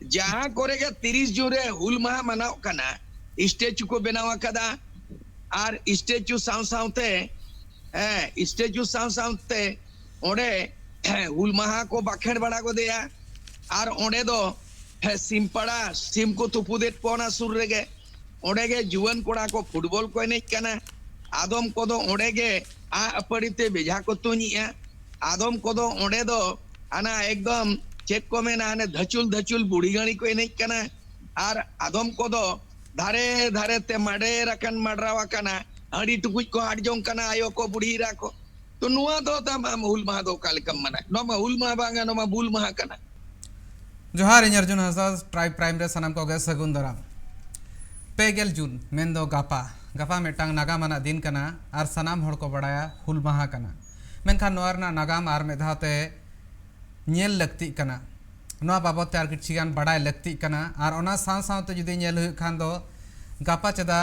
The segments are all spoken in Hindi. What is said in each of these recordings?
जहां करे के 30 जून रे हुल माह मनाव कना स्टेचू को बनावा कदा और स्टेचू साउते स्टेचू साउते ओडे हुल माह को बाखेड़ बड़ा को दिया और ओडे दो सिमपड़ा सिम को तुपुदे पोना सुर रेगे ओडे गे जुवन कोड़ा को फुटबॉल को एनेज कना आदम को दो ओडे गे आ अपड़ीते बेजा को तुनिया आदम को दो ओडे दो आना एकदम चेक को मेना आने धचुल बुढ़ी गाड़ी को एनेज कना और आदम को दो धारे धारे ते माडे रकन मडरावा कना हड़ी टुकुज को हाट जों कना आयो को बुढ़ी राको तो नुआ दो तमा हुल माह दो कालकम मना नोमा हुल माह बांगा नोमा बुल माह कना जोहार इन अर्जुन हंसदा ट्राइब प्राइम रे सनम को गे सगुन दाराम पेगेल जून मेनदो गापा गापा मेटांग नागाम आना दिन कना आर सनाम होड़ को बड़ाया हुल माहा कना मेनखान नोआर ना नागाम आर मेधाते नेल लगती कना नोआ बाबत ते आर किछिगान बड़ाय लगती कना आर ओना साव सावते जुदी नेल हुई खान दो गापा चदा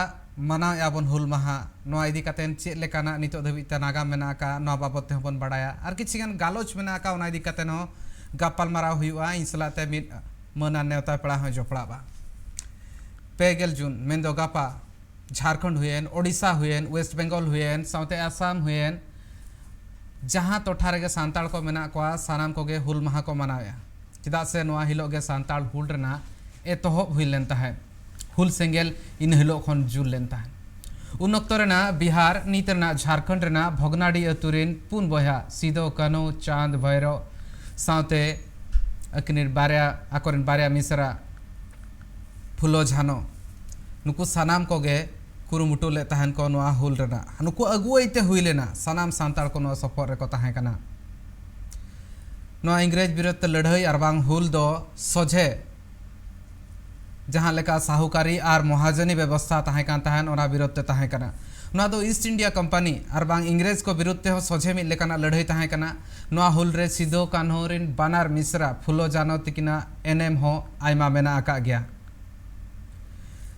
मनाव याबन हुल माहा नोआ इदी कातेन चेक लेकाना नितो धबित ते नागाम मेना का नोआ बाबत ते हबन बड़ाया आर किछिगान गालोच मेना का ओना इदी कातेन हो गापाल माराव हुआ इन सलाते मिद मना नेवता पड़ा हो जोपड़ाबा पेगेल जून मेनदो गापा झारखंड हुएन ओडिशा हुएन वेस्ट बेंगल हुएन साउते आसाम हुएन जहां टोठा रेगे सांताल को मेना को सानाम कोगे हुल माहा को मनाया चेदा से नोआ हिलो गे सांताल हुल रेना एतोहब हुई लेन ताहेन हुल सेंगेल इन हिलो खन जुल लेन ताहेन उन अक्तो रेना बिहार नीत रेना झारखंड रेना भगनाडी अतुरिन पुन बया सिदो कानो चांद भैरव साउते अकिनिर बारिया आकोरिन बारिया मिसरा फुलो झानो नुकु सानाम कोगे कुरुमुटु ले तहन को नोआ हुल रेना नुकु अगुइते हुई लेना सानाम सांताल को नोआ सपोर्ट रे को तहे कना नोआ इंग्रेज विरुद्ध लड़ाई और बांग हुल दो सोझे जहां लेका साहुकारी और महाजनी व्यवस्था तहे कान तहन ओना विरुद्ध तहे कना नोआ दो ईस्ट इंडिया कंपनी और बांग इंग्रेज को विरुद्ध हो सोझे मिल लेकाना लड़ाई तहे कना नोआ हुल रे सिदो कान्हो रिन बानार मिश्रा फुलो जानो तिकिना एनएम हो आयमा मेना आका गया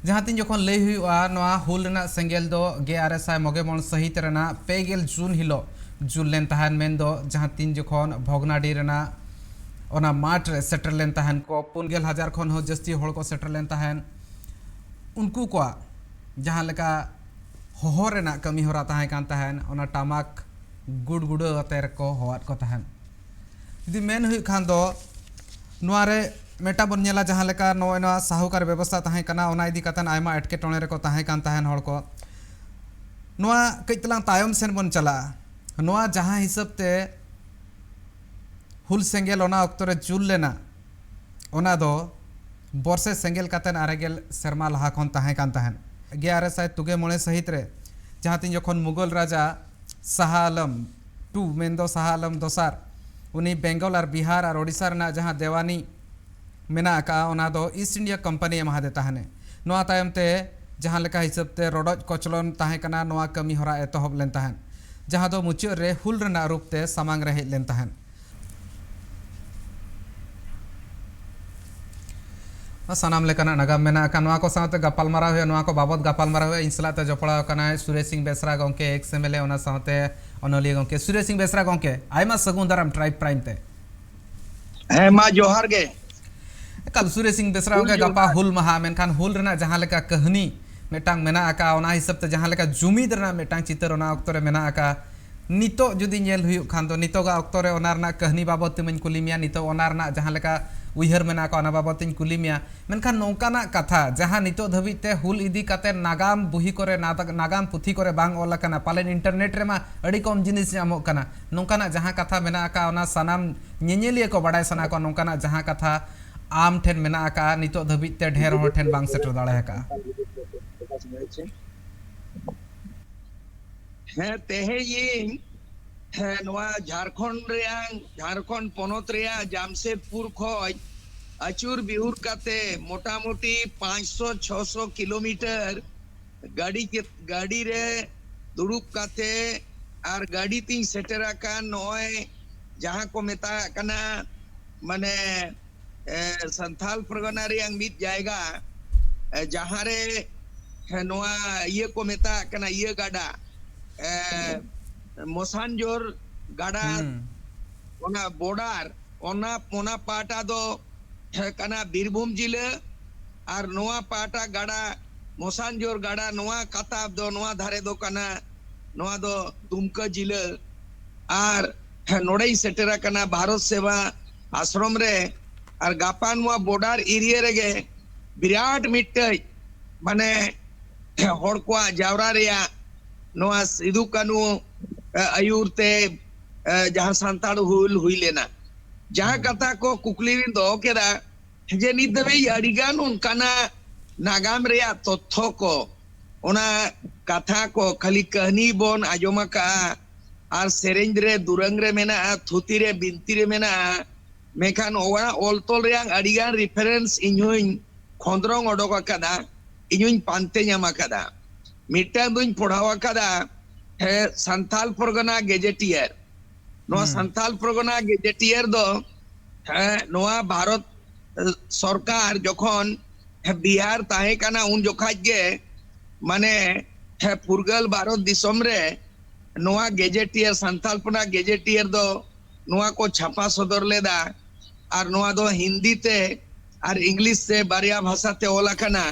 जहाँ तीन जोखन लई हुआ नोआ हुल रेना सेंगेल दो गे आरएसआई मोगेमन सहित रेना पेगेल जून हिलो जुल लेन तहन मेन दो जहाँ तीन जोखन भोगनाडी रेना ओना माठ रे सेटर लेन तहन को 50,000 खन हो जस्ती होड़ को सेटर लेन तहन उनको को जहाँ लेका होहो रेना कमी होरा तहन कान तहन ओना टामाक गुड़ अतेर को होवात को तहन यदि मेन हुई खान दो नोआ रे मेटा बन नेला जहाँ लेका नोआ साहुकार व्यवस्था तहे कना ओना इदी कतन आयमा एटके टोणे रे को तहे कान तहन होड़ को नोआ कई तलांग तायम सेन बन चला नोआ जहाँ हिसाब ते हुल सेंगेल ओना अक्तो रे जुल लेना ओना दो बरसे सेंगेल कतन आरेगेल सेरमा लहा खन तहे कान तहन गे आरएसआई तुगे मोणे सहित रे जहाँ तीन जखन मुगल राजा शाह आलम टू मेनदो शाह आलम दोसार उनी बेंगल और बिहार और ओडिशा रेना जहाँ देवानी मेना का ओना दो ईस्ट इंडिया कंपनी एमा दे ताहने नोआ तायम ते जहाँ लेका हिसाब ते रोडज कोचलन ताहे कना नोआ कमी होरा एतोहब लेन ताहन जहाँ दो मुचाद रे हुल रेना रूप ते सामांग रे हेज लेन ताहन सानाम लेकाना नागाम मेना का नोआ को साथे गपाल मारा हुए नोआ को बाबत गपाल मारा हुए इंसलाते जपड़ा कना सुरेश सिंह बेसरा गंके एक्सएमएलए ओना साथे अनोलिया गंके सुरेश सिंह बेसरा गंके आयमा सगुन दाराम ट्राइब प्राइम ते हे मा जोहार गे कल सुरेश सिंह बेसरा के गपा हुल महा मेनखान हुल रेना जहाँ लेका कहनी मेटांग मेना आका ओना हिसाब ते जहाँ लेका जुमीद रेना मेटांग चितर ओना अक्तो रे मेना आका नितो जुदी नेल हुयु खान दो नितो गा अक्तो रे ओना रना कहनी बाबत तेमन कुलिमिया नितो ओना रना जहाँ लेका उइहर मेना का ओना बाबत तेन कुलिमिया मेनखान नौकाना कथा जहाँ नितो धबित ते हुल इदी काते नागाम बुही करे नागाम पुथी करे बांग ओला कना पालेन इंटरनेट रे मा अड़ी कम जिनिस नामो कना नौकाना जहाँ कथा मेना का ओना सनाम नेनेलिया को बड़ाय सना को नौकाना जहाँ कथा आम ठेन मेना का नितो धबित ते ढेर होड़ ठेन बांग सेटर दाड़े का है तेहे ये नोआ झारखंड पोनोत रेया जामशेदपुर खोज अचूर बिहुर काते मोटा मोटी 500-600 किलोमीटर गाड़ी रे दुड़ुब काते और गाड़ी तीन सेटरा का नोए जहाँ को मेता कना माने संथाल परगना रे मित जाएगा जहाँ रे नोआ ये को मेता कना ये गाड़ा मोसानजोर गाड़ा ओना बॉर्डर ओना पाटा दो kana Birbhum jila ar noa pata gada Mosanjor gada noa katab do noa dhare do kana noa do Dumka jila ar nodai setera kana Bharat Seva ashram re ar gapa noa border area rege birat mittai mane hor ko jawra reya noa Sidhu Kanu ayur te jahan santal hul hui lena jahan kata ko kukli rin do keda je nit dhabi adigan unkana nagam reya totho ko ona katha ko khali kahni bon ajoma ka ar sereng re durang re mena thuti re binti re mena mekan owa oltol reang adigan reference inyuin khondrong odok akada inyuin pante nyama kada mitang duñ purhawa kada Santhal Pargana Gazetteer noa Santhal Pargana Gazetteer do noa Bharat Sarkar jokhon Bihar tahe kana un jokhaj ge mane Purgal Bharat Disom re noa Gazetteer Santhal Pargana Gazetteer do noa ko chapa sodor leda ar noa do Hindi te ar English te barya bhasha te ola kana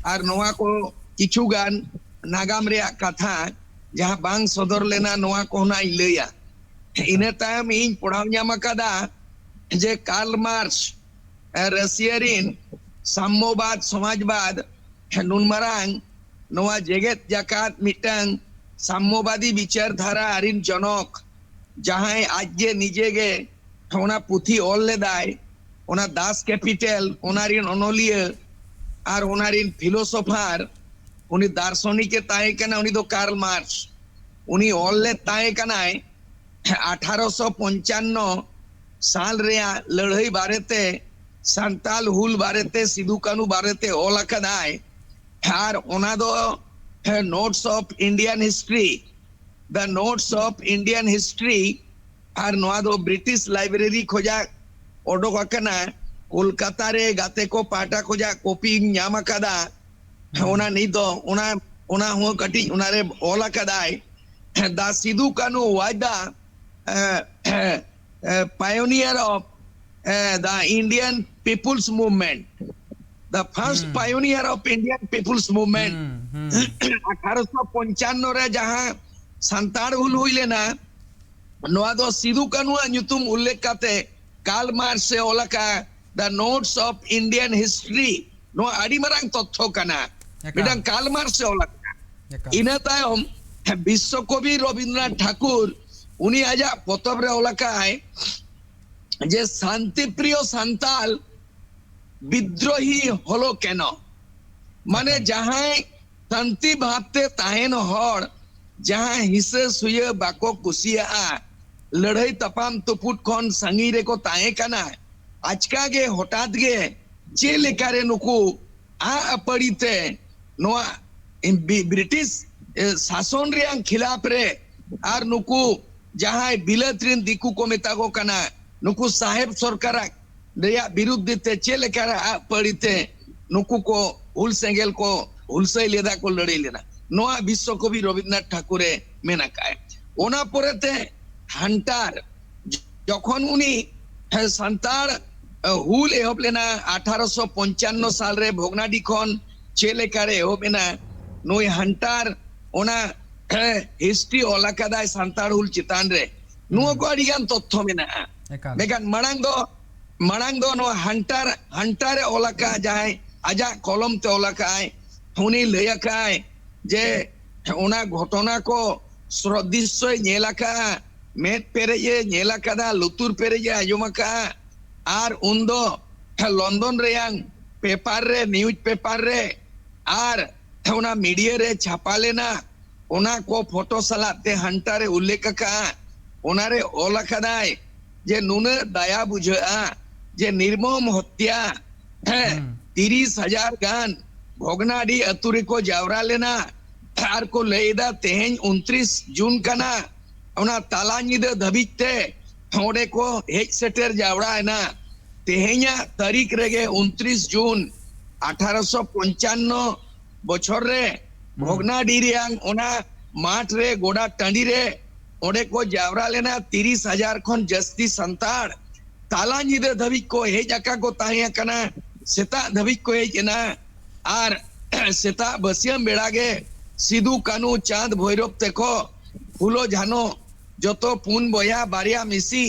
ar noa ko kichu gan nagam reya katha jahan bang sodor lena noa ko na ilaya ina tayam in purhaw nyam akada je Karl Marx Russia rin sammobad samajbad nun marang noa jeget jakat mitang sammobadi bichar dhara arin janok jahan ajje nije ge ona puthi ol ledai ona Das Capital onarin onoliya ar onarin philosopher uni দার্শনিকে তাই কেনা উনি তো কার্ল মার্কস উনি অল্লে তাই কেনায় 1855 সাল রেয়া লড়াই বারেতে সান্তাল হুল বারেতে সিধু কানু বারেতে অল আকাদায় আর ওনা দো notes of Indian history the notes of Indian history আর নোয়া দো ব্রিটিশ লাইব্রেরি খোঁজা ওডক আকানা কলকাতা রে গাতে কো পাটা খোঁজা copy ñam akada ona nido ona ho kati ona re ola kadai the Sidhu Kanu was the pioneer of the Indian People's Movement, the first pioneer of Indian People's Movement 1855 re jahan santar hul huile na noa do Sidhu Kanu nyutum ullekh kate Karl Marx se ola ka the notes of Indian history noa adi marang totho kana midang Karl Marx se ola ina tayom বিশ্বকবি রবীন্দ্রনাথ ঠাকুর উনি আজা পতবরে ওলাকায় যে শান্তিপ্রিয় সান্তাল বিদ্রোহী হলো কেন মানে যাহাই শান্তি ভাবতে তাহেন হর যাহা হিসে সুয়ে বাকো কুসিয়া লড়াই তাপাম তুপুট খন সঙ্গী রেকো তাহে কানা আজকা গে হঠাৎ গে যে লেকারে নুকু আপড়িতে নোয়া ব্রিটিশ শাসন রিয়াং খিলাফ রে আর নুকু যাহাই বিলেত্রিন দিকু কো মেতাগো কানা নুকু সাহেব সরকার রেয়া বিরুদ্ধে চেলেকার পড়িতে নুকু কো হুল সেঙ্গেল কো হুলসাই লেদা কো লড়াই লেনা নোয়া বিশ্বকবি রবীন্দ্রনাথ ঠাকুরে মেনাকায় ওনা পরেতে হান্টার যখন উনি সান্তাল হুল এহব লেনা 1855 সাল রে ভোগনাডি খন চেলেকারে এহব লেনা নই হান্টার ওনা হিস্ট্রি ওলাকাদায় সান্তাল হুল চিতান রে নুয়া কো আডিগান তথ্য মেনা মেগান মারাং দো নো হান্টার ওলাকা যায় আজা কলম তে ওলাকায় উনি লয়াকায় যে ওনা ঘটনা কো শ্রদ্ধিশয় নেলাকা মেট পেরেজে নেলাকাদা লুতুর পেরেজে আজমাকা আর উন্দো লন্ডন রেয়াং পেপার রে নিউজ পেপার রে আর ওনা মিডিয়া রে ছাপালেনা ওনা কো ফটো সালাতে হান্টারে উল্লেখ কা ওনারে ওলাকাদায় যে নুনে দয়া বুঝা যে নির্মম হত্যা 30,000 গান ভগনাডি আতুরে কো জাওরা লেনা আর কো লেদা তেহেন 29 জুন কানা ওনা তালা নিদে ধবিতে ওডে কো হেজ সেটের জাওরা না তেহেña তারিখ রেগে 29 জুন 1855 বছর রে ভগনাডি রিয়াং ওনা মাঠ রে গোডা টাঁডি রে ওডে কো জাওরা লেনা 30,000 খন জস্তি সান্তাল ताला निदे धबी को हेज आका को ताहे कना सेता धबी को हेज ना आर सेता बसियम बेड़ागे सिदू कानू चांद भैरव तेको फुलो झानो जतो पुन बया बारिया मिसी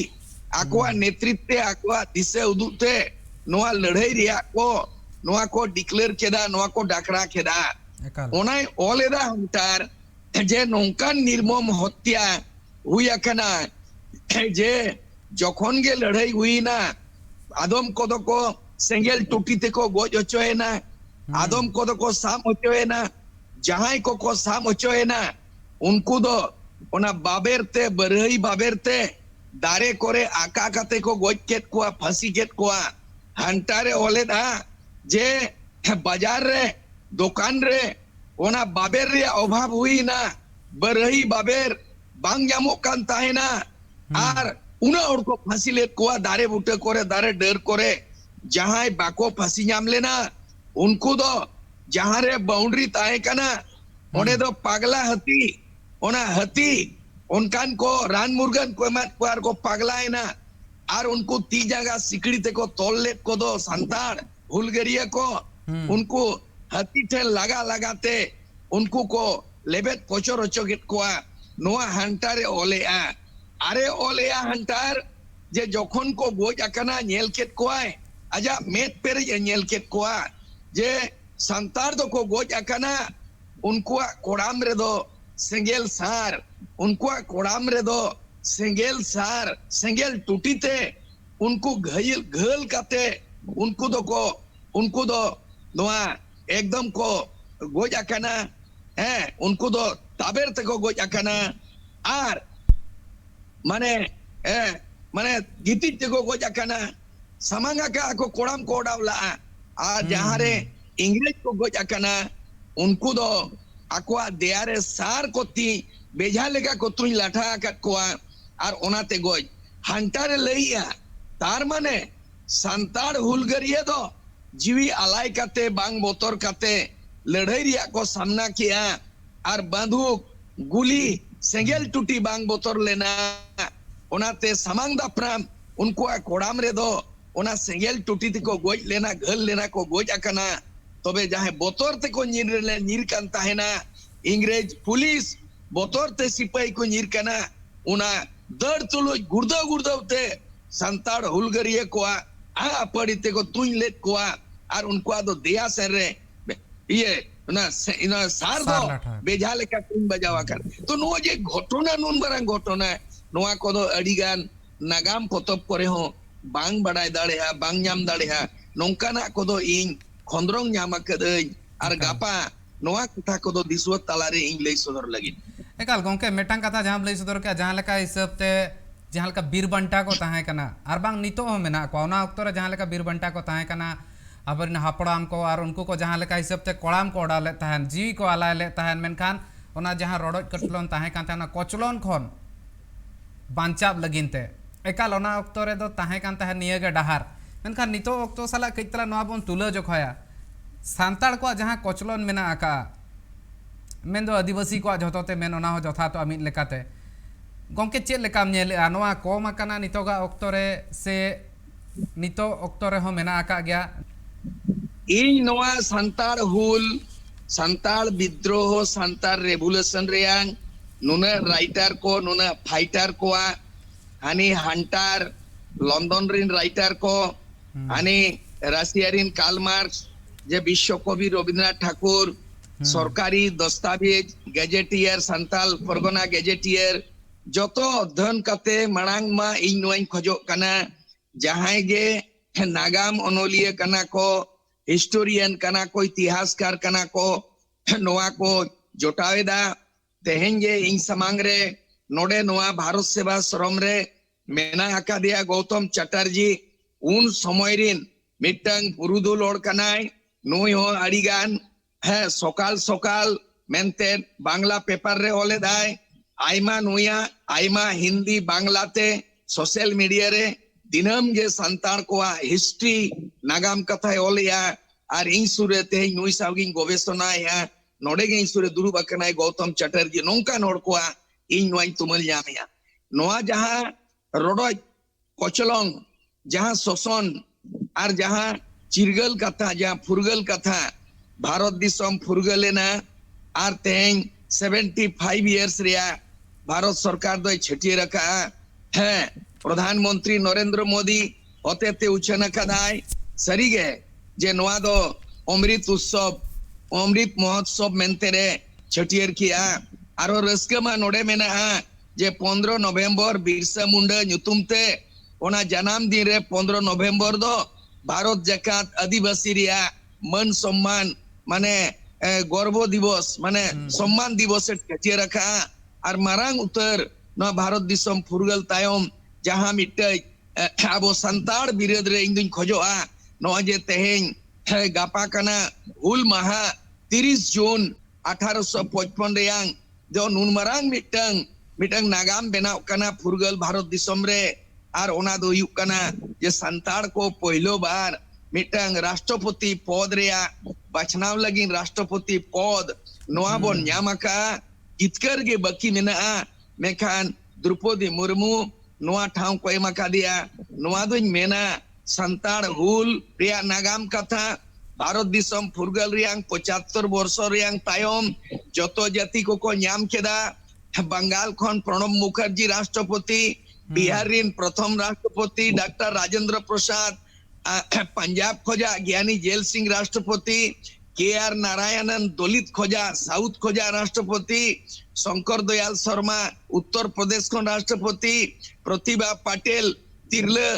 आकुआ नेतृत्व आकुआ दिशे उदुते नोआ लड़ाई रिया को डिक्लेयर केदा नोआ को डाकरा केदा ओनाय ओलेदा हंटार जे नोंकान निर्मम हत्या हुई अकना जे जखन गे लड़ाई हुई ना आदम कोदो को सेंगेल टूटी ते को गोज होचोए ना आदम कोदो को साम होचोए ना जहां को साम होचोए ना उनको दो ओना बाबेरते बरहई बाबेरते दारे कोरे आका काते को गोज केत कोआ फांसी केत कोआ हंटारे ओलेदा जे बाजार रे दुकान रे ओना बाबेर रे अभाव हुई ना बरहई बाबेर बांग जामो कान ताहेना आर उना और को फांसी ले कोआ दारे बुटे कोरे दारे डर कोरे जहां बाको फांसी नाम लेना उनको दो जहां रे बाउंड्री ताहे कना ओने दो पागला हती ओना हती उनकान को रान मुर्गन को मत पार को पागला है ना आर उनको ती जगह सिकड़ी ते को तोल ले को दो संताड़ हुलगरिया को उनको हती थे लगा लगाते उनको को लेबेट पोचो रोचो गिट कोआ नोआ हंटारे ओले आ अरे ओलेया हंटार जे जखन को गोज अकना नेल केत कोआय आजा मेट पेरे नेल केत कोआ जे संतार दो को गोज अकना उनको कोड़ाम रे दो सेंगेल सार उनको कोड़ाम रे दो सेंगेल सार सेंगेल टूटीते उनको घयल घल काते उनको दो नोआ एकदम को गोज अकना है उनको दो ताबेर ते को गोज अकना आर माने गीति को गोज अकना समांगा का को कोड़ाम कोड़ावला आ जहां रे इंग्रेज को गोज अकना उनको दो आकुआ देयारे सार कोती बेजा लेगा को तुई लाठा का कोआ आर ओनाते गोज हंटारे लइया तार माने संताड़ हुलगरिया दो जीवी आलाई काते बांग बोतर काते लड़ाई रिया को सामना किया आर बंदूक गुली सेंगेल टूटी बांग बोतर लेना ओनाते समांग दाप्राम उनको कोड़ाम रे दो ओना सेंगेल टूटी ते को गोज लेना घल लेना को गोज अकना तबे जहां बोतर ते को नीर कान ताहेना इंग्रेज पुलिस बोतर ते सिपाही को नीर काना उना दर तुलो गुर्दो गुर्दो ते संताड़ हुलगरिया को आ पड़ी ते को तुई लेत को आर उनको दो दिया सर रे ये ना सार दो बेजा लेका तुम बजावा कर तो नो जे घटना नुन बरांग घटना नोआ को दो अडिगान नागाम पोतब करे हो बांग बड़ाय दाड़ेहा बांग नाम दाड़ेहा नोंकाना को दो इन खंद्रंग नाम कदई आर गापा नोआ कथा को दो दिसवत तालारे इंग लई सदर लगी एकाल गोंके मेटांग कथा जहां लई सदर के जहां लेका हिसाब ते जहां लेका बीर बंटा को ताहे कना आर बांग नितो हो मेना को ओना अक्तो रे जहां लेका बीर बंटा को ताहे कना अबर हापड़ाम को और उनको को जहां लेका हिसाब ते कोड़ाम को ओडाले ताहन जीवी को आलाय ले ताहन मेनखान ओना जहां रोडoj कटलोन ताहे कान ताना कोचलोन खन बांचाब लगिनते एकाल ओना अक्तो रे दो ताहे कान ताहे नियगे डहार मेनखान नितो अक्तो साला कइतला नोआ बोन तुला जोखया सांताड़ को जहां कोचलोन मेना आका मेन दो आदिवासी को जतोते मेन ओना हो जथा तो अमित लेकाते गोंके चेक लेकाम नेले नोआ कम आकाना नितोगा अक्तो रे से नितो अक्तो रे हो मेना आका गया इन नोआ संताड़ हुल संताड़ विद्रोह संताड़ रेवोल्यूशन रेयांग नुना राइटर को नुना फाइटर को हानी हंटार लंदन रिन राइटर को हानी राशिया रिन कार्ल मार्क्स जे विश्व कवि रविन्द्रनाथ ठाकुर सरकारी दस्तावेज गैजेटियर संताल परगना गैजेटियर जतो अध्ययन कते मांग मा इन नोइन खोजो कना जहां गे नागाम अनोलिया कना को हिस्टोरियन कना को इतिहासकार कना को नोआ को जोटावेदा तेहें गे इन समांग रे नोडे नोआ भारत सेवा श्रम रे मेना आकादिया गौतम चटर्जी उन समय रिन मिटंग पुरुदुल ओड़ कनाय नोय हो अड़ीगान है सकाल सकाल मेनते बांग्ला पेपर रे ओले दाय आयमा नोया आयमा हिंदी बांग्लाते सोशल मीडिया रे दिनम गे संताड़ को हिस्ट्री नागाम कथा ओलिया आर इन सुरे ते नुई सावगिन गवेषणा या नोडे गे इन सुरे दुरु बकनाय गौतम चटर्जी नोंका नोड को इन नोई तुमल जामिया नोआ जहां रोडoj कोचलोंग जहां शोषण और जहां चिरगल कथा जहां फुरगल कथा भारत दिसम फुरगलेना और तेहें 75 इयर्स रिया भारत सरकार दो छटिए रखा है प्रधानमंत्री नरेंद्र मोदी होते उछन कदाय सरीगे जे नोआ दो अमृत उत्सव अमृत महोत्सव मेनते रे छटियर किया और रस्कमा नोडे मेना जे 15 नवंबर बिरसा मुंडा नुतुमते ओना जन्म दिन रे 15 नवंबर दो भारत जकात आदिवासी रिया मन सम्मान माने गर्व दिवस माने सम्मान दिवस छटिए रखा और मारांग उतर न भारत दिसम फुरगल तायम जहां मिट्टे आबो संताड़ बिरोध रे इंदुन खोजोआ नोआ जे तेहें गापा कना हुल माहा 30 जून 1855 रेयांग जो नुन मारांग मिटंग नागाम बेनाव कना फुरगल भारत दिसम रे और ओना दो हुयुग कना जे संताड़ को पहलो बार मिटंग राष्ट्रपति पद रेया बचनाव लगिन राष्ट्रपति पद नोआ बोन न्यामका इतकर के बकी मेना मेखान द्रौपदी मुर्मू नोआ ठाव को एमाका दिया नोआ दुñ मेना संताड़ हुल रिया नागाम कथा भारत दिसम फुरगल रियांग 75 वर्ष रियांग तायम जतो जाति को न्याम केदा बंगाल खन प्रणब मुखर्जी राष्ट्रपति बिहार रिन प्रथम राष्ट्रपति डॉक्टर राजेंद्र प्रसाद पंजाब खोजा ज्ञानी जेल सिंह राष्ट्रपति के.आर. नारायणन दलित खोजा साउथ खोजा राष्ट्रपति शंकर दयाल शर्मा उत्तर प्रदेश को राष्ट्रपति प्रतिभा पाटिल तिरले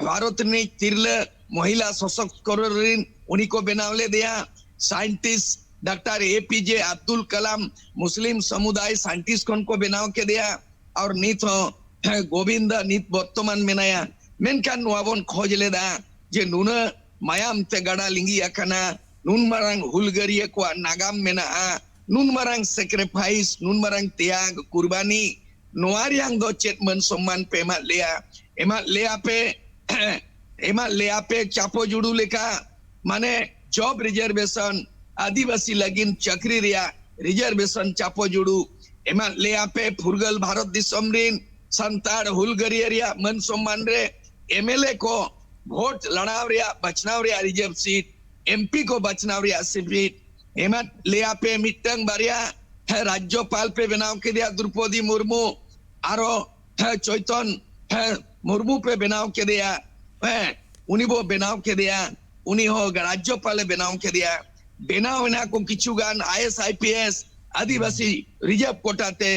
भारत ने तिरले महिला सशक्तिकरण उन्हीं को बनावले दिया scientist doctor APJ. Abdul Kalam मुस्लिम समुदाय साइंटिस्ट को बनाव के दिया और नीत गोविंद नीत वर्तमान मेनाया मेनकान नोआबन खोज लेदा जे नुना मायाम ते गड़ा लिंगी अकना नुन मारांग हुलगरिया को नागाम मेना नुन मारांग सेक्रीफाइस नुन मारांग त्याग कुर्बानी नोआरियांग दो चेतमन सम्मान पे एमा ले पे चापो जुड़ू लेका माने जॉब रिजर्वेशन आदिवासी लगिन चक्री रिया रिजर्वेशन चापो जुड़ू एमा ले पे फुरगल भारत दिसम रिन संताड़ हुलगरिया रिया मन सम्मान रे एमएलए को वोट लड़ाव रिया बचनाव रिया रिजर्व सीट एमपी को बचनाव रिया सीट एमा ले पे मिटंग बारिया राज्यपाल पे बनाव के दिया द्रौपदी मुर्मू आरो चैतन मुर्मू पे बनाव के दिया उन्हीं वो बनाव के दिया उन्हीं हो राज्यपाल बनाव के दिया बनाव ना को किछु गान आईएएस आईपीएस आदिवासी रिजर्व कोटाते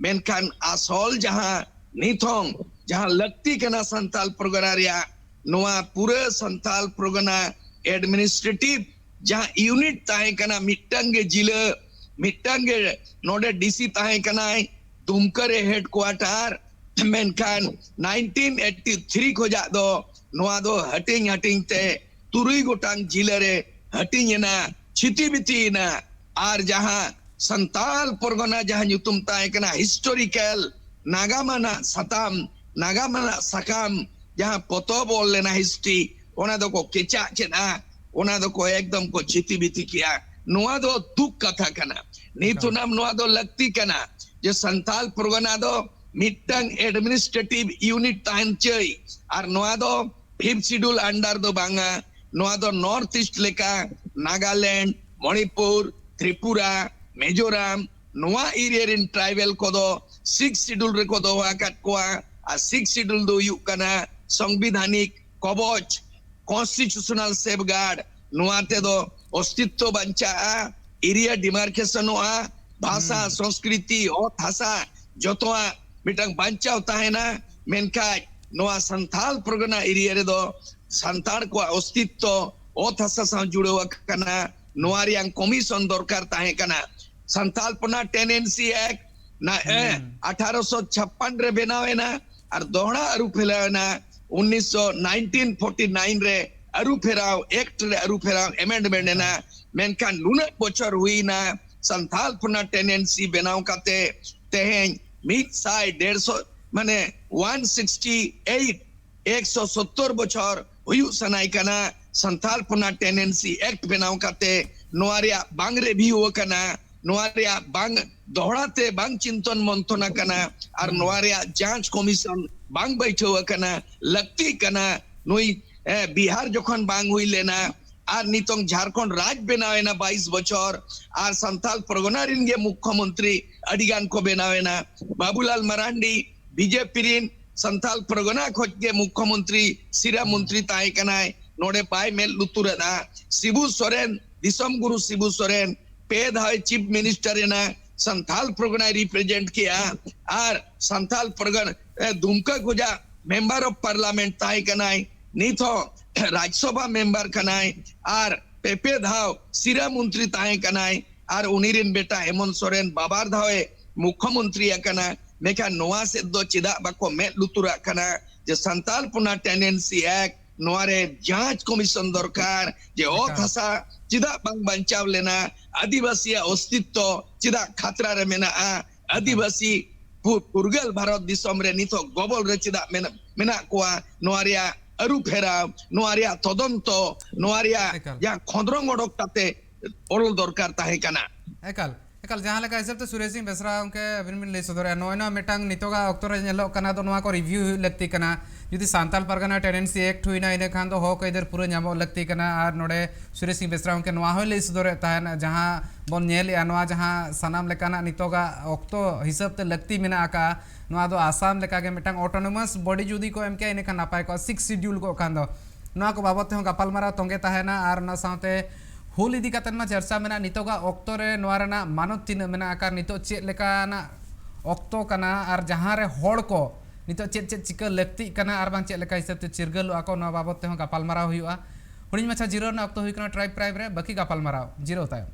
मेनखान आसोल जहां निथोंग जहां लगती कना संताल प्रोग्राम रिया नोआ पूरे संताल प्रोग्राम एडमिनिस्ट्रेटिव जहां यूनिट ताहे कना मिट्टंगे जिले मिट्टंगे नोडे डीसी ताहे कना दुमकरे हेडक्वार्टर मेनखान 1983 को जा दो नोआ दो हटिंग ते तुरुई गोटांग जिले रे हटिंग ना छिती बिती ना आर जहां संताल परगना जहां ᱧᱩᱛᱩᱢ ताहे कना हिस्टोरिकल नागामाना सताम नागामाना सकाम जहां पतो बोल लेना हिस्ट्री ओना दो को केचा चेना ओना दो को एकदम को छिती बिती किया नोआ दो दुख कथा कना नीतु नाम नोआ दो लगती कना जे संताल परगना दो मिटंग एडमिनिस्ट्रेटिव यूनिट ताहन चई और नोआ दो 5th शेड्यूल अंडर दो बांगा नोआ दो नॉर्थ ईस्ट लेका नागालैंड मणिपुर त्रिपुरा मिजोरम नोआ एरिया रिन ट्राइबल को दो 6th शेड्यूल रे को दो वाकत को आ 6th शेड्यूल दो यू कना संविधानिक कवच कॉन्स्टिट्यूशनल सेफगार्ड नोआते दो अस्तित्व बंचा एरिया डिमार्केशन हुआ भाषा संस्कृति और भाषा जोतोआ मिटंग बंचा होता है ना मेनका नोआ संताल प्रोग्राम एरिया रे दो संताल को अस्तित्व और भाषा से जुड़े हुआ कना नोआरियांग कमीशन दरकार ताहे कना संताल पना टेनेंसी एक्ट ना 1856 रे बनावे ना और दोहरा अरु फेलावे ना 1949 रे अरु फेराव एक्ट रे अरु फेराव अमेंडमेंट ना मेनका नुना बचर हुई ना संताल पना टेनेंसी बनाव काते तेहें मिड साइड 150 माने 168 170 बचर हुयु सनाई कना संताल पना टेनेंसी एक्ट बनाव काते नोआरिया बांगरे भी हुआ कना नोआरिया बांग दोहराते बांग चिंतन मंथना कना और नोआरिया जांच कमीशन बांग बैठे हुआ कना लगती कना नुई बिहार जखन बांग हुई लेना আর নিতং ঝাড়খণ্ড রাজ বেনাওয়েনা 22 বছর আর সান্তাল পরগনা রিনগে মুখ্যমন্ত্রী আডিগান কো বেনাওয়েনা বাবুলাল মারান্ডি বিজেপি রিন সান্তাল পরগনা খোজগে মুখ্যমন্ত্রী সিরা মন্ত্রী তাই কানায় নোডে পাই মেল লুতুরাদা শিবু সোরেন দিসম গুরু শিবু সোরেন পেদ হয় চিফ মিনিস্টার এনা সান্তাল পরগনা রিপ্রেজেন্ট কিয়া আর সান্তাল পরগনা দুমকা গুজা মেম্বার অফ পার্লামেন্ট তাই কানায় নিথ राज्यसभा मेंबर कनाय और पेपे धाव सिरा मंत्री ताए कनाय और उनिरिन बेटा हेमंत सोरेन बाबार धावे मुख्यमंत्री कना मेका नोआ से दो चिदा बाको मे लुतुरा कना जे संताल पुना टेंडेंसी एक्ट नोआरे जांच कमीशन दरकार जे ओ थासा चिदा बांग बंचाव लेना आदिवासी अस्तित्व चिदा खतरा रे मेना आदिवासी पुरगल भारत दिसम रे नितो गोबल रे चिदा मेना कोआ नोआरिया अरु फेरा नोआरिया तदंतो नोआरिया या खंद्रंग ओडक ताते ओल दरकार ताहे कना एकाल एकाल जहां लेका हिसाब ते सुरेश सिंह बेसरा उनके अबिन ले सदर नोय नो मेटांग नितोगा अक्तोर नेलो कना तो नोआ को रिव्यू लगती कना यदि सांताल परगना टेंडेंसी एक्ट हुईना इने खान तो हो को इधर पूरा न्यामो लगती कना और नोडे सुरेश सिंह बेसरा उनके नोआ हो ले सदर ताहे जहां बोन नेल या नोआ जहां सनाम लेकाना नितोगा अक्तो हिसाब ते लगती मेना आका नोआ दो आसाम लेका के मिटांग ऑटोनोमस बॉडी जुदी को एमके इने खान नापाय को 6 शेड्यूल को खान दो नोआ को बाबत हो गपालमारा तोंगे ताहेना और ना साथे हुल इदी कातन मा चर्चा मेना नितोगा ऑक्टो रे नोआ रेना मानत तीन मेना आकार नितो चेक लेकाना ऑक्टो कना और जहां रे होड़ को नितो चेक चेक चिका लगती कना और बांग चेक लेका हिसाब ते चिरगल आको नोआ बाबत हो गपालमारा हुआ हुडिन माछा जीरो ना ऑक्टो हुई कना ट्राइब प्राइब रे बाकी गपालमारा जीरो ताय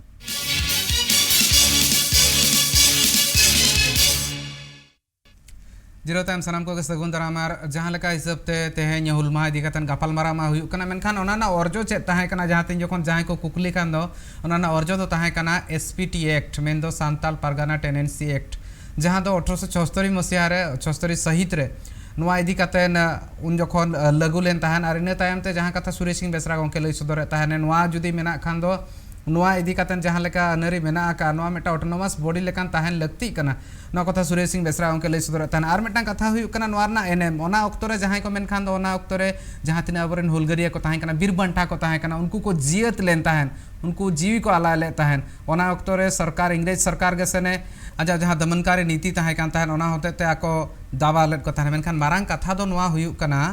जीरो टाइम सनाम को सगुन दरामार जहां लेका हिसाब ते तेहें हुल माह इदी कतन गपालमारा मा हुई कना मेनखान ओनाना अर्जो चे ताहे कना जहां तीन जखन जहां को कुकली कान दो ओनाना अर्जो तो ताहे कना एसपीटी एक्ट मेन दो सांताल परगना टेंडेंसी एक्ट जहां दो 1876 मसिया रे 76 सहित रे नोआ इदी कतन उन जखन लागू लेन ताहन और इने तायम ते जहां कथा सुरेश सिंह बेसरा गोंके लई सदर ताहने नोआ जुदी मेना खान दो नोआ इदी कतन जहां लेका नरी मेना का नोआ मेटा ऑटोनोमस बॉडी लेकान ताहन लगती कना नोआ कथा सुरेश सिंह बेसरा उनके लई सदर ताहन और मेटा कथा हुई कना नोआ ना एनएम ओना ऑक्टोरे जहां को मेन खान दो ओना ऑक्टोरे जहां तिना अबरेन हुलगरिया को ताहन कना बीर बंटा को ताहन कना उनको को जियत लेन ताहन उनको जीवी को आला ले ताहन ओना ऑक्टोरे सरकार इंग्रेज सरकार के सने आजा जहां दमनकारी नीति ताहन कान ताहन ओना होते ते आको दावा ले को ताहन मेनखान मारांग कथा दो नोआ हुई कना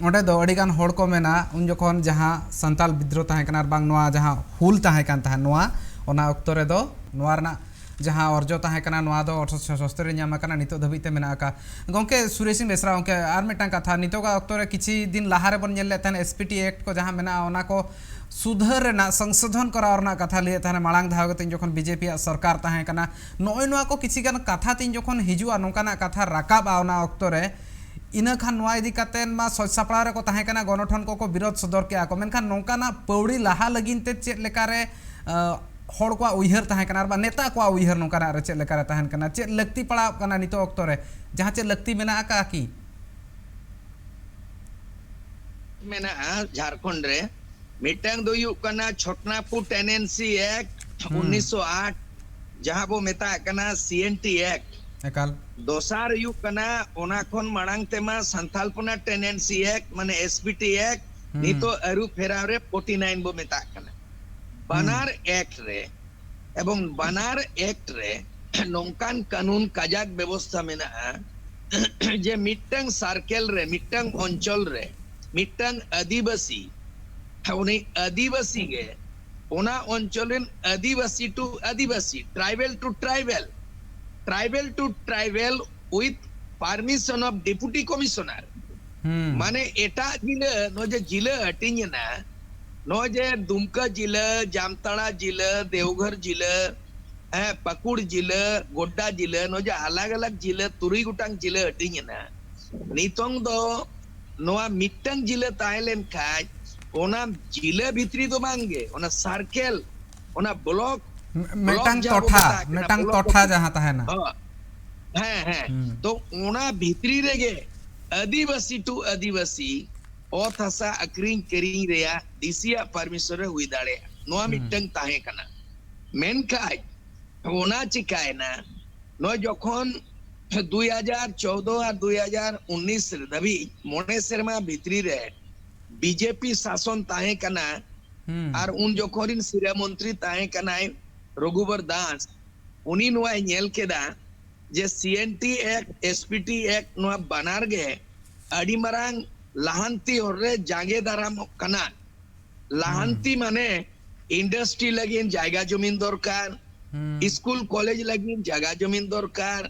ओडे दो अडिगान होड़ को मेना उन जखन जहां संताल विद्रोह ताहे कना बांग नोआ जहां हुल ताहे कान ताहे नोआ ओना अक्तोरे दो नोआ रना जहां अर्जो ताहे कना नोआ दो 1876 न्यामा कना नितो धबिते मेना का गोंके सुरेश सिंह बेसरा गोंके आर मेटा कथा नितो का अक्तोरे किछि दिन लाहारे बन नेल लेतन एसपीटी एक्ट को जहां मेना ओना को सुधार रेना संशोधन करा रना कथा लिए ताहे मालांग धाव गतिन जखन बीजेपी सरकार ताहे कना नोय नोआ को किछि गान कथा तीन जखन हिजुआ नोकाना कथा राकाब ओना अक्तोरे इना खान नोआ इदी कातेन मा सज सापड़ा रे को ताहे कना गणठन को विरोध सदर के आको मेनखान नोकाना पौड़ी लाहा लगिन ते चेक लेका रे होड़ को उइहर ताहे कना बा नेता को उइहर नोकाना रे चेक लेका रे ताहन कना चेक लगती पड़ा कना नितो ऑक्टो रे जहां चेक लगती मेना आका की मेना झारखंड रे मिटांग दो यु कना छोटनापुर टेनेंसी एक्ट 1908 जहां बो मेता कना सीएनटी एक्ट एकाल दोसार यु कना ओना खन मांग तेमा संथालपना टेंडेंसी एक्ट माने एसपीटी एक्ट नितो अरु फेराव रे 49 बो मेता कना बानार एक्ट रे एवं बानार एक्ट रे नोंकान कानून काजाक व्यवस्था मेना जे मिटंग सार्केल रे मिटंग अंचल रे मिटंग आदिवासी उनी आदिवासी गे ओना अंचलेन आदिवासी टू आदिवासी tribal to tribal tribal to tribal with permission of deputy commissioner माने एटा जिले नो जे जिले हटिंग ना नो जे दुमका जिले जामताड़ा जिले देवघर जिले पाकुड़ जिले गोड्डा जिले नो जे अलग अलग जिले तुरी गुटांग जिले हटिंग ना नितोंग दो नोआ मिटंग जिले ताइलेन खाज ओना जिले भितरी तो मांगे ओना सर्कल ओना ब्लॉक मेटांग तोठा जहां ता है ना है तो ओना भितरी रेगे आदिवासी टू आदिवासी ओथ हसा अक्रिंग करिंग रेया दिसिया परमिशन रे हुई दाड़े नोआ मिटंग ताहे कना मेन काय ओना चिकाय ना नो जखन 2014 और 2019 दबी मोने सेरमा भित्री रे बीजेपी शासन ताहे कना और उन जोखोरिन सिरा मंत्री ताहे कनाय रघुवर दास उनी नोआ नेल केदा जे सीएनटी एक्ट एसपीटी एक्ट नोआ बनार गे अडी मरांग लाहांती होरे जागे दाराम कना लाहांती माने इंडस्ट्री लगिन जायगा जमीन दरकार स्कूल कॉलेज लगिन जगह जमीन दरकार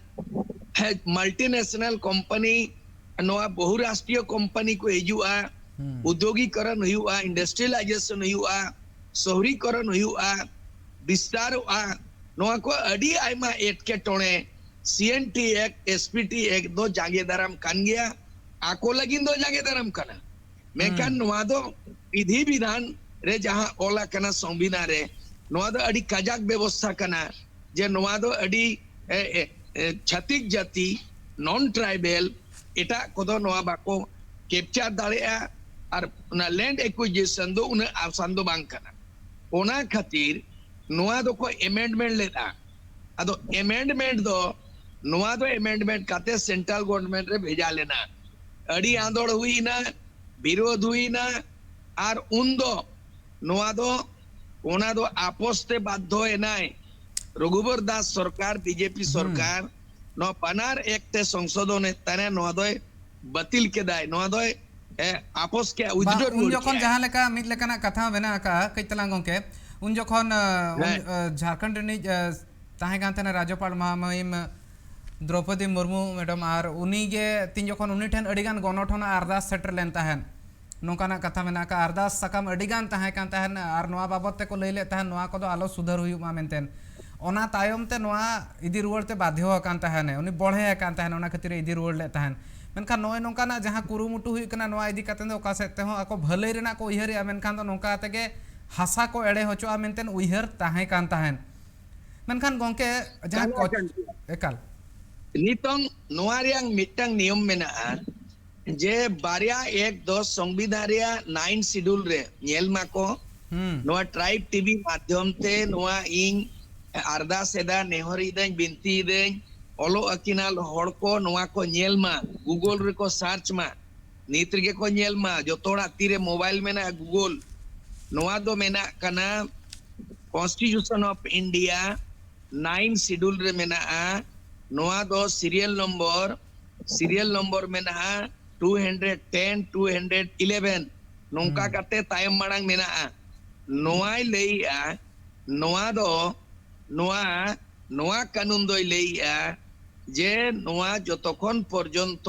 मल्टीनेशनल कंपनी नोआ बहुराष्ट्रीय कंपनी को हिजुआ उद्योगीकरण हुआ इंडस्ट्रियलाइजेशन हुआ शहरीकरण हुआ विस्तार हुआ नोआ को अडी आयमा एटके टोणे सीएनटी एक्ट एसपीटी एक्ट दो जागे दाराम कान गया आको लगिन दो जागे दाराम कना मेकान नोआ दो विधि विधान रे जहां ओला कना संविधान रे नोआ दो अडी कजाक व्यवस्था कना जे नोआ दो अडी छातिक जाति नॉन ट्राइबल एटा कोदो नोआ बाको कैप्चर दाड़ेया और ना लैंड एक्विजिशन दो उन्हें आसान दो बांग कना ओना खातिर नोआ दो को अमेंडमेंट लेता अदो अमेंडमेंट दो नोआ दो अमेंडमेंट काते सेंट्रल गवर्नमेंट रे भेजा लेना अड़ी आंदोड़ हुई ना विरोध हुई ना और उन दो नोआ दो ओना दो आपोस्ते बाध्य एनाय रघुवर दास सरकार बीजेपी सरकार नो पनार एकते संशोधन तने नोआ दो बातिल के दाय नोआ दो आपोस के उजडर उन जखन जहां लेका मिद लेकाना कथा मेना का कइतला गंके उन जखन झारखंड नि ताहे गांतने राज्यपाल महामहिम द्रौपदी मुर्मू मैडम और उनी गे तीन जखन उनी ठेन अडिगान गणठन अरदास सेटर लेन ताहेन नोकाना कथा मेना का अरदास सकाम अडिगान ताहे कान ताहेन और नोआ बाबत ते को लैले ताहेन नोआ कोदो आलो सुधार हुयुमा मेनतेन ओना तायम ते नोआ इदी रुवाड़ ते बाध्य कान ताहेन उनी बढ़े कान ताहेन ओना खातिर इदी रुवाड़ ले ताहेन मेनखान नोय नोकाना जहां कुरुमुटु हुई कना नोआ इदी कातेन दो कासे ते हो आको भलाई रेना को उयहरिया मेनखान दो नोका तेगे हासा को एड़े होचोआ मेनतेन उयहर ताहे कान ताहेन मेनखान गंके जहां एकाल नितोंग नोआ रियांग मिटंग नियम मेना जे बारिया 1-2 संविधान रिया 9 शेड्यूल रे नेल माको नोआ ट्राइब टीवी माध्यम ते नोआ इंग अरदास एदा नेहरी दें बिनती दें ओलो अकिनाल हड़ को नोआ को नेल मा गूगल रे को सर्च मा नीत रे को नेल मा जो तोड़ा तीरे मोबाइल में ना गूगल नोआ दो मेना कना कॉन्स्टिट्यूशन ऑफ इंडिया 9 शेड्यूल रे मेना नोआ दो सीरियल नंबर मेना 210 211 नोंका काते तायम मांग मेना नोआय लेया नोआ दो नोआ कानून दो लेया जे नोआ जतक्षण पर्यंत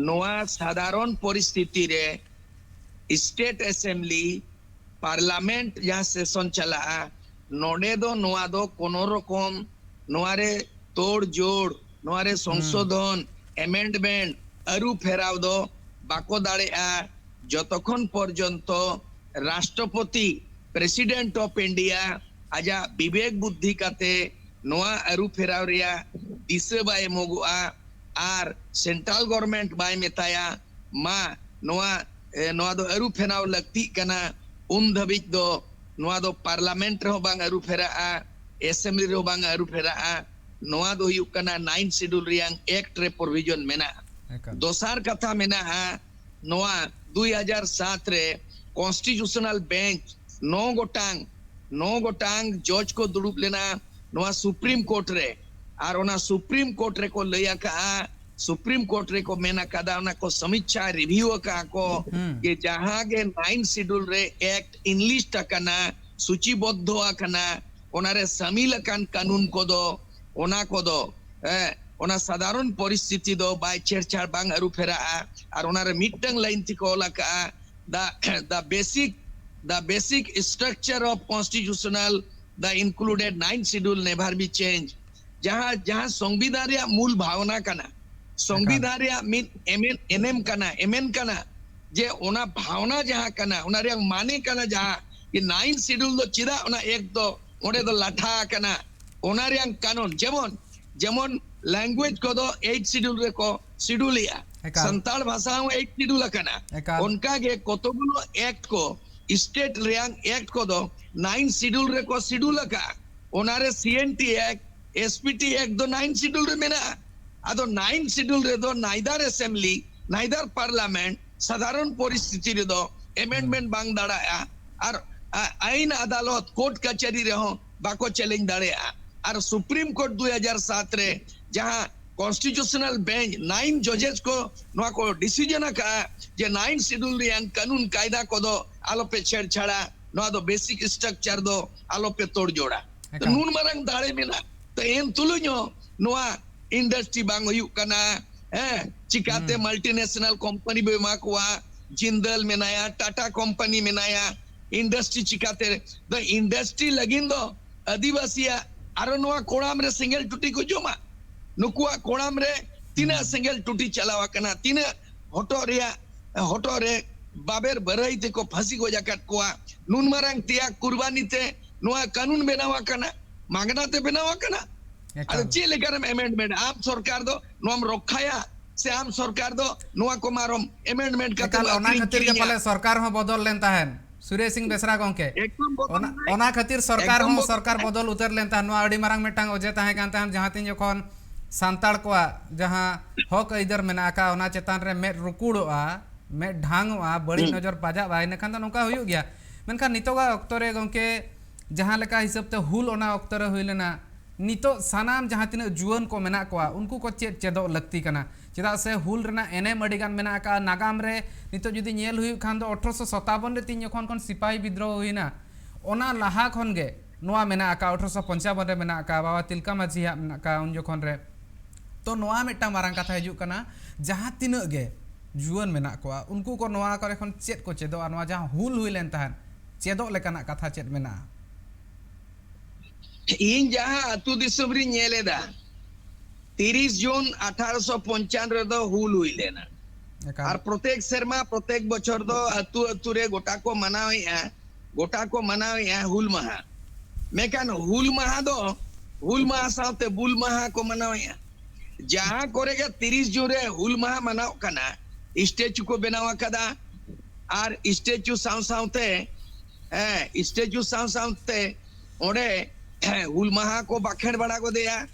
नोआ साधारण परिस्थिति रे स्टेट असेंबली पार्लियामेंट जहां सेशन चला नोडे दो नोआ दो कोनो रकम नोआ रे तोड़ जोड़ नोआ रे संशोधन अमेंडमेंट अरु फेराव दो बाको दाड़े जतक्षण पर्यंत राष्ट्रपति प्रेसिडेंट ऑफ इंडिया आजा विवेक बुद्धि काते नोआ अरु फेराव रिया दिसे बाय मोगुआ आर सेंट्रल गवर्नमेंट बाय मेताया मा नोआ दो अरु फेराव लगती कना उन धबिज दो नोआ दो पार्लियामेंट रे बांग अरु फेरा असेंबली रे बांग अरु फेरा नोआ दो हुयुक कना 9 शेड्यूल रियांग एक्ट रे प्रोविजन मेना दोसार कथा मेना नोआ 2007 रे कॉन्स्टिट्यूशनल बेंच 9 गोटांग जज को दुड़ुब लेना नोआ सुप्रीम कोर्ट रे और ओना सुप्रीम कोर्ट रे को लया का सुप्रीम कोर्ट रे को मेना कदा ओना को समीक्षा रिव्यू का को कि जहां के 9 शेड्यूल रे एक्ट इंलिस्ट कना सूचीबद्ध कना ओना रे शामिल कान कानून को दो ओना साधारण परिस्थिति दो बाय छेड़छाड़ बांग अरु फेरा और ओना रे मिटंग लाइन थी को लका the basic structure of constitutional the included 9 schedule never be changed जहां संविधान रे मूल भावना कना संविधान रे मीन एनएम कना जे ओना भावना जहां कना ओना रे माने कना जहां कि 9 शेड्यूल दो चिदा ओना एक दो ओडे दो लाठा कना ओना रे कानून जेमन लैंग्वेज को दो 8 शेड्यूल रे को शेड्यूल या संताल भाषा 8 शेड्यूल कना उनका के कतगुलो एक्ट को स्टेट रियांग एक्ट को दो 9 शेड्यूल रे को शेड्यूल का ओना रे सीएनटी एक्ट एसपीटी एक्ट दो 9 शेड्यूल रे मेना ado 9 schedule redo neither assembly neither parliament sadharon পরিস্থিতি redo amendment bang dadaa ar ain adalat court kachari reho bako challenge dadaa ar supreme court 2007 re jahan constitutional bench 9 judges ko noa ko decision ka je 9 schedule yang kanun kaida kodo alope chedchada noa do basic structure do alope tod joda nun marang dare mena to en tulunyo noa industry bang huyuk kana chikate multinational company be makwa jindal menaya tata company menaya industry chikate the industry lagin do adivasiya aro noa koram re single tuti ko joma nukua koram re tina single tuti chalawa kana tina hotore baber barai te ko phasi go jakat koa nun marang tia kurbani te noa kanun benawa kana magna te benawa kana ado che lekar amendment am sarkar do noam rokhaya se am sarkar do noa ko marom amendment kata ona khatir ke pale sarkar ho bodol len tahen Surya Singh Besra gongke ona khatir sarkar ho sarkar bodol utar len tahen noa adi marang metang oje tahen kan tahen jahan tin jokhon santal ko jahan hok aider mena ka ona chetan re met rukudoa met dhangoa badi nojor pajak ba ine kan ta nongka huyuk gya menkhan nitoga oktore gongke jahan leka hisab te hul ona oktore huilena nito sanam jahan tina juan ko mena ko unku ko chedo lakti kana cheda se hul rena enem adigan mena ka nagam re nito judi nyel hui khan do 1857 re tin jokhon kon sipai bidroh huina ona laha khon ge noa mena ka 1855 re mena ka baba tilka maji ha mena ka un jokhon re to noa metang marang katha hijuk kana jahan tina ge juan mena ko unku ko noa kore khon chet ko chedo anwa jahan hul huilen tahan chedo lekana katha chet mena इन जहां अतु दिसम री नेलेदा 30 जून 1895 रे दो हुल हुई लेना और प्रत्येक शर्मा प्रत्येक बछर दो अतु रे गोटा को मनावे हुल महा मेकान हुल महा दो हुल महा साथे बुल महा को मनावे जहां करेगा 30 जून रे हुल महा मनाव कना स्टैचू को बनावा कदा और स्टैचू साउंड ओडे हुल महा को बाखेड़ बड़ा को दिया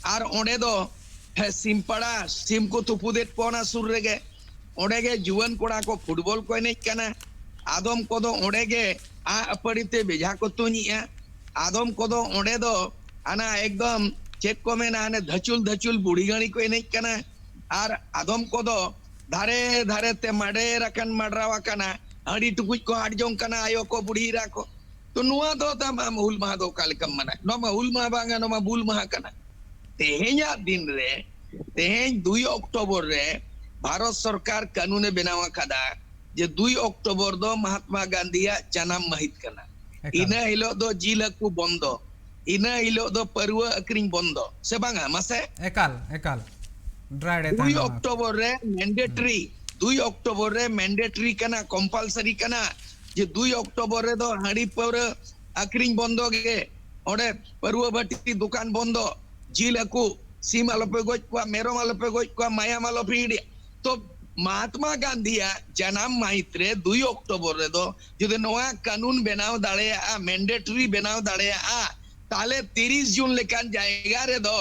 और ओडे दो सिमपड़ा सिम को तुपुदेट पोना सुर रेगे ओडे गे जुवन कोड़ा को फुटबॉल को नहीं कना आदम को दो ओडे गे आ अपड़ीते बेजा को तुनिया आदम को दो ओडे दो आना एकदम चेक को में ना ने धचुल बुढ़ी गणी को नहीं कना और आदम को दो धारे धारे ते मडे रकन मडरावा कना हड़ी टुकुच को हट जों कना आयो को बुढ़ी राको तो नुआ दो तमा हुल महा दो कालकम मना नोमा हुल महा बांगा नोमा बुल महा कना तेहेnya दिन रे तेहेñ 2 अक्टूबर रे भारत सरकार कानून बनावा कदा जे 2 अक्टूबर दो महात्मा गांधी जन्म महित कना इना हिलो दो जिलकु बंदो इना हिलो दो परवा अक्रिंग बंदो से बांगा मासे एकल ड्राई डे 2 अक्टूबर रे मैंडेटरी कना कंपलसरी कना जे 2 अक्टूबर रे दो हाड़ी पर अक्रिंग बंदो गे ओडे परवा भट्टी दुकान बंदो जिलकु सीम आलोपे गोज को मेरो आलोपे गोज को माया आलोपे इडी तो महात्मा गांधी जन्म माहित रे 2 अक्टूबर रे दो जदि नोआ कानून बनाव दाड़े मैंडेटरी बनाव दाड़े ताले 30 जून लेकान जायगा रे दो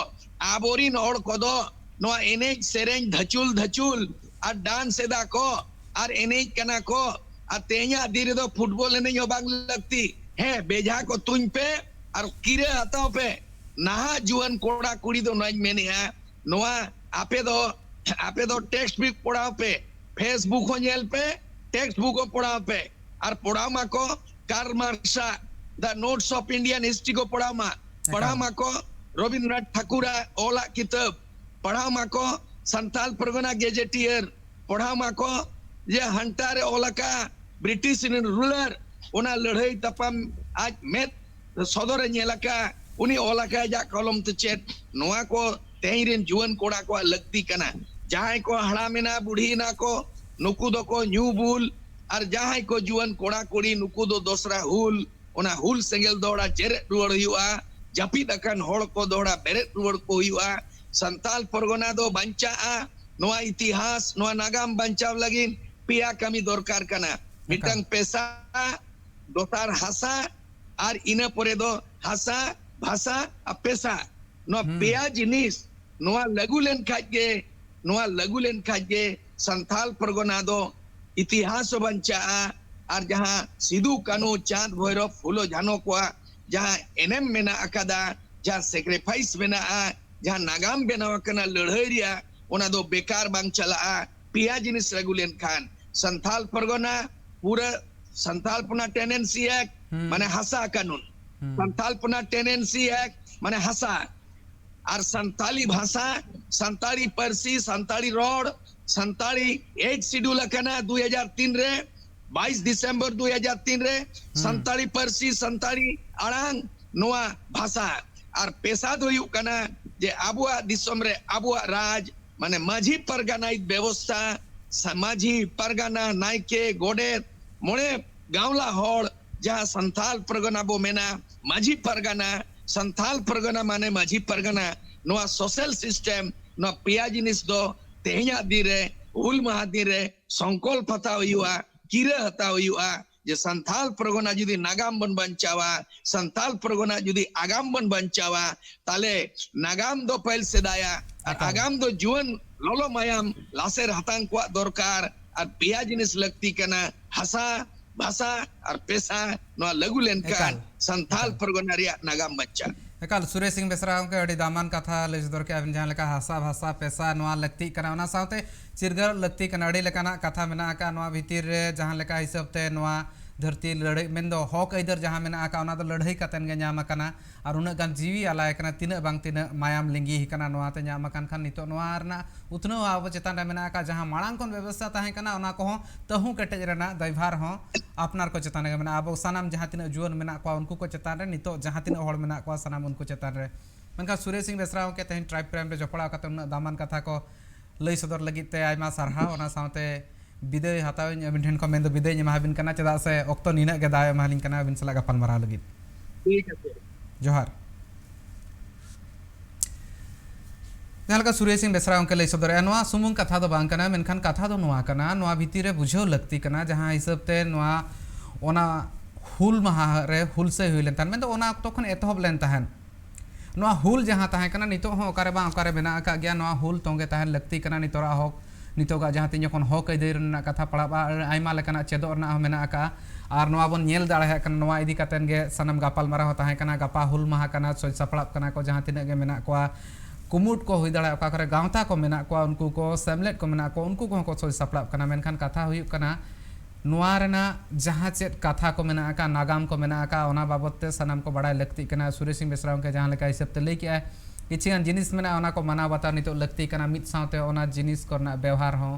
आबोरिन हड़ को दो नोआ एनेज सेरेंज धचुल और डांस एदा को और एनेज कना को तेजा धीरे दो फुटबॉल एनेज बांग लगती है बेजा को तुन पे और किरे हताओ पे नहा जुआन कोड़ा कुड़ी दो नज मेने नोआ आपे दो टेक्स्ट बुक पढ़ाओ पे फेसबुक हो जेल पे टेक्स्ट बुक को पढ़ाओ पे और पढ़ाओ मा को Karl Marx the notes of Indian history को पढ़ाओ मा को रविंद्रनाथ ठाकुर ओला किताब पढ़ाओ मा को संताल परगना गेजेटियर पढ़ाओ मा को ये हंटर ओला का ब्रिटिश रूलर उना लड़ाई तपम आज मेत सदर नेलका उनी ओला का जा कलम ते चेत नोआ को तेहिरेन जुवन कोड़ा को लगती कना जहां को हड़ा मेना बुढ़ी ना को नुकु दो को न्यू बुल और जहां को जुवन कोड़ा कोड़ी नुकु दो दोसरा हुल उना हुल सेंगल दौड़ा जेरे रुवड़ हुआ जापी दकन होड़ को दौड़ा बेरे रुवड़ को हुआ संताल परगना दो बंचा नोआ इतिहास नोआ नागाम बंचाव लगिन पिया कमी दरकार कना मिटंग पैसा दोतार हासा और इना परे दो हासा भाषा पेशा नो पेया जिनिस नोआ लगू लेन खाजे नोआ लगू लेन खाजे संथाल परगना दो इतिहास बंचा और जहां सिदू कानू चांद भैरव फुलो झानो को जहां एनएम मेना अकादा जहां सेक्रीफाइस मेना जहां नागाम बेनाव कना लड़ाई रिया ओना दो बेकार बांग चला पिया जिनिस रेगुलेन खान संथाल परगना पूरा संथाल पुना टेनेंसी है माने हसा कानून संथाल पुना टेनेंसी है माने हसा और संताली भाषा संताली परसी संताली रोड संताली 8 शेड्यूल कना 2003 रे 22 दिसंबर 2003 रे संताली परसी संताली आड़ांग नोआ भाषा और पेशा दो कना जे आबुआ दिसम रे आबुआ राज माने माझी परगना व्यवस्था समाजी परगना नायके गोडेत मोड़े गावला होड़ जहां संथाल परगना बो मेना माझी परगना संथाल परगना माने माझी परगना नोआ सोशल सिस्टम नोआ पिया जिनिस दो तेहया दिरे हुल महा दिरे संकल्प हताव हुआ किरे हताव हुआ जे संथाल परगना जुदी नागाम बन बंचावा संथाल परगना जुदी आगाम बन बंचावा ताले नागाम दो पहल सेदाया आगाम दो जुवन लोलो मायाम लासेर हतांग को दरकार और पिया जिनिस लगती कना हसा भाषा और पेशा नोआ लगू लेन कान संथाल परगना रिया नागाम बच्चा एकाल सुरेश सिंह बेसरा के अड़ी दामान कथा ले सदर के अबिन जहां लेका हासा भाषा पेशा नोआ लगती कना ओना साथे चिरगर लगती कना अड़ी लेकाना कथा मेना का नोआ भीतिर रे जहां लेका हिसाब ते नोआ धरती लड़ाई मेन दो हक इधर जहां मेना का ओना दो लड़ाई कतन गे ᱧᱟᱢ कना और उना गान जीवी आलाय कना तिना बांग तिना मायाम लिंगी कना नोआ ते ᱧᱟᱢ कन खान नितो नोआ रना उतनो आब चेतान रे मेना का जहां मांग कोन व्यवस्था ताहे कना ओना को तहु कटेज रना दायभार हो अपनार को चेतान गे मेना अब सनाम जहां तिना जुवन मेना को उनको को चेतान रे नितो जहां तिना हड़ मेना को सनाम उनको चेतान रे मनका सुरेश सिंह बेसरा के तेहन ट्राइब प्राइम रे जपड़ा कते उना दामान कथा को लई सदर लगी ते आयमा सरहा ओना साथे विदय हताव अबिन ठेन को मेन दो विदय एमाबिन कना चेदा से अक्तो निना गे दाय एमालिन कना अबिन सला गपाल मारा लगी ठीक है जोहार जहां सुरेश सिंह बेसरा उनके लई सदर नोआ सुमुंग कथा दो बांग कना मेनखान कथा दो नोआ कना नोआ भीतिर रे बुझाव लगती कना जहां हिसाब ते नोआ ओना हुल माहा रे हुल से हुइलेन तान मेन दो ओना अक्तो खन एतहब लेन ताहन नोआ हुल जहां ताहे कना नितो हो ओकारे बा ओकारे बेना का गया नोआ हुल तोंगे ताहन लगती कना नितोरा हक नितोगा जहां तीन जखन हक इदर रना कथा पड़ाबा आयमा लेकाना चेदो रना मेना का और नोआ बन नेल दाड़े कना नोआ इदी कतेन गे सनम गापाल मारा हो ताहे कना गपा हुल माहा कना सोय सपड़ाप कना को जहां तिना गे मेना को कुमुट को हुई दाड़ा ओका करे गावता को मेना को उनको को सेमलेट को मेना को उनको को सोय सपड़ाप कना मेनखान कथा हुई कना नोआ रना जहां चेत कथा को मेना का नागाम को मेना का ओना बाबत ते सनम को बड़ा लगती कना सुरेश सिंह बेसरा के जहां लेका हिसाब ते लई के किछिगान जिनिस मेना ओना को माना बाता नितो लगती कना मित साथे ओना जिनिस करना व्यवहार हो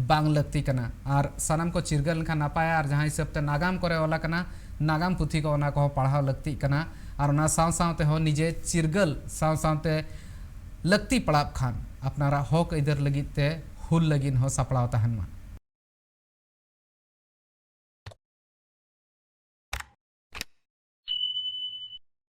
बांग लगती कना और सनम को चिरगल खा नापाया और जहां हिसाब ते नागाम करे वाला कना नागाम पुथी को ओना को पढ़ाव लगती कना और ओना साव सावते हो निजे चिरगल साव सावते लगती पड़ाब खान अपनारा हक इधर लगित ते हुल लगिन हो सपड़ाव तहन मा